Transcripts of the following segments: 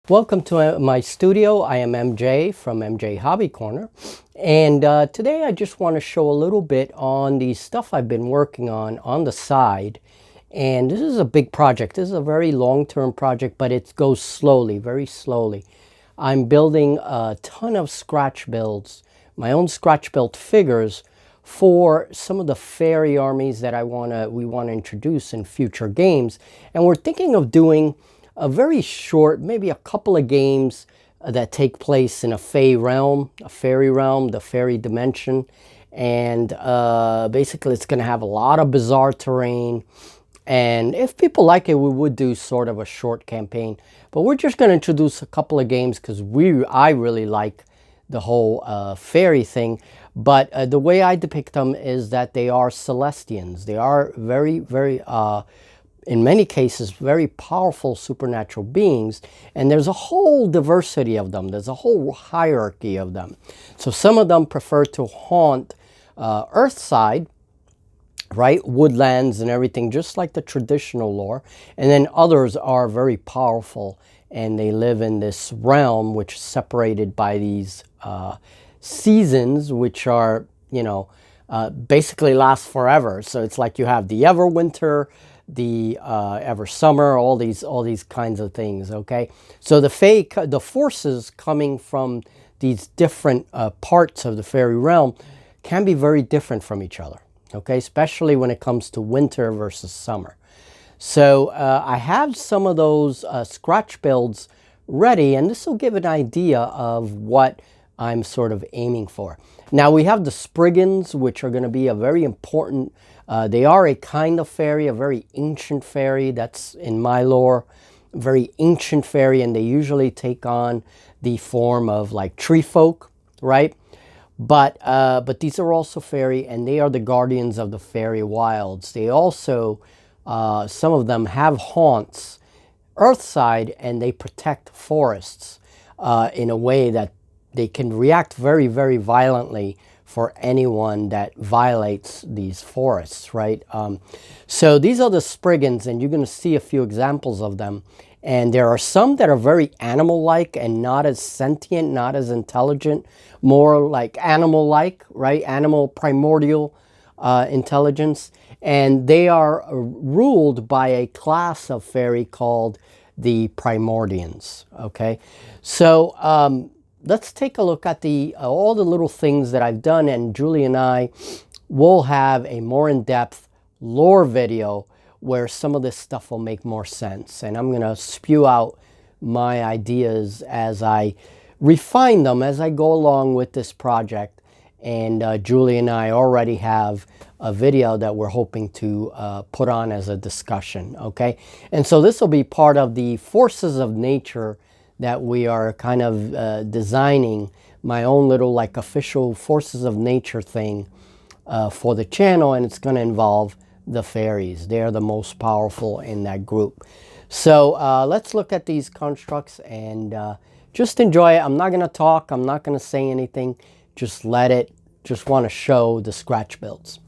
Welcome to my studio. I am MJ from MJ Hobby Corner, and today I just want to show a little bit on the stuff I've been working on the side. And this is a big project. This is a very long-term project, but it goes slowly, very slowly. I'm building a ton of scratch builds, my own scratch built figures for some of the fairy armies that we want to introduce in future games. And we're thinking of doing a very short, maybe a couple of games that take place in a fairy realm, the fairy dimension. And basically it's going to have a lot of bizarre terrain. And if people like it, we would do sort of a short campaign. But we're just going to introduce a couple of games because I really like the whole fairy thing. But the way I depict them is that they are Celestians. They are very, very in many cases, very powerful supernatural beings, and there's a whole diversity of them. There's a whole hierarchy of them. So some of them prefer to haunt Earthside, right? Woodlands and everything, just like the traditional lore. And then others are very powerful, and they live in this realm, which is separated by these seasons, which are, basically last forever. So it's like you have the Everwinter, the ever summer, all these kinds of things. Okay, so the forces coming from these different parts of the fairy realm can be very different from each other. Okay, especially when it comes to winter versus summer. So I have some of those scratch builds ready, and this will give an idea of what I'm sort of aiming for. Now we have the Spriggans, which are going to be a very important, they are a kind of fairy, a very ancient fairy. That's in my lore, very ancient fairy, and they usually take on the form of like tree folk, right? But these are also fairy, and they are the guardians of the fairy wilds. They also, some of them have haunts Earthside, and they protect forests in a way that they can react very, very violently for anyone that violates these forests, right? So these are the Spriggans, and you're going to see a few examples of them. And there are some that are very animal-like and not as sentient, not as intelligent, more like animal-like, right? Animal primordial intelligence. And they are ruled by a class of fairy called the primordians, okay? So let's take a look at all the little things that I've done, and Julie and I will have a more in-depth lore video where some of this stuff will make more sense. And I'm going to spew out my ideas as I refine them as I go along with this project. And Julie and I already have a video that we're hoping to put on as a discussion, okay? And so this will be part of the forces of nature that we are kind of designing, my own little like official forces of nature thing for the channel, and it's going to involve the fairies. They're the most powerful in that group. So let's look at these constructs and just enjoy it. I'm not going to talk. I'm not going to say anything. Just want to show the scratch builds.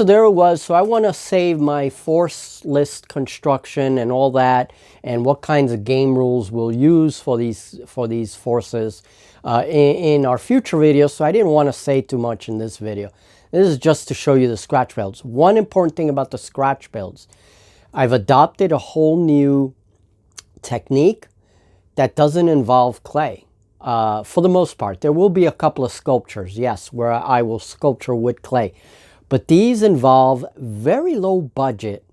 so there it was. So I want to save my force list construction and all that, and what kinds of game rules we'll use for these forces in our future videos. So I didn't want to say too much in this video. This is just to show you the scratch builds. One important thing about the scratch builds, I've adopted a whole new technique that doesn't involve clay. For the most part, there will be a couple of sculptures, yes, where I will sculpture with clay. But these involve very low budget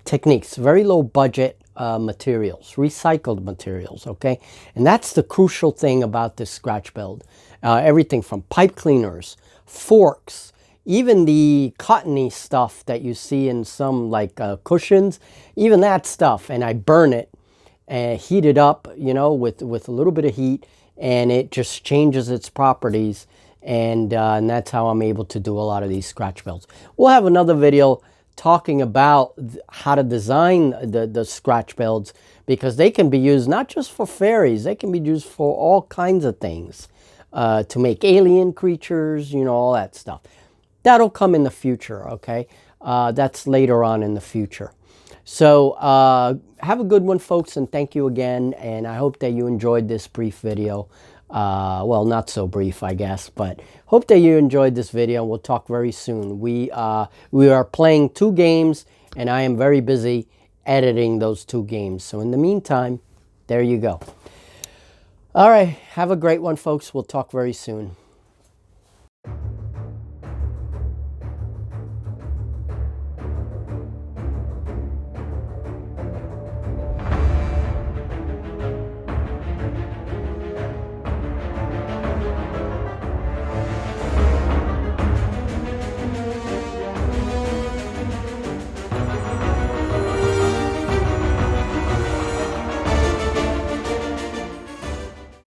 techniques, very low budget materials, recycled materials, okay? And that's the crucial thing about this scratch build. Everything from pipe cleaners, forks, even the cottony stuff that you see in some like cushions, even that stuff. And I burn it and heat it up, you know, with a little bit of heat, and it just changes its properties. And that's how I'm able to do a lot of these scratch builds. We'll have another video talking about how to design the scratch builds, because they can be used not just for fairies, they can be used for all kinds of things, to make alien creatures, you know, all that stuff. That'll come in the future, okay? That's later on in the future. So have a good one, folks, and thank you again. And I hope that you enjoyed this brief video. Well, not so brief, I guess, but hope that you enjoyed this video. We'll talk very soon. We are playing 2 games, and I am very busy editing those 2 games. So in the meantime, there you go. All right, have a great one, folks. We'll talk very soon.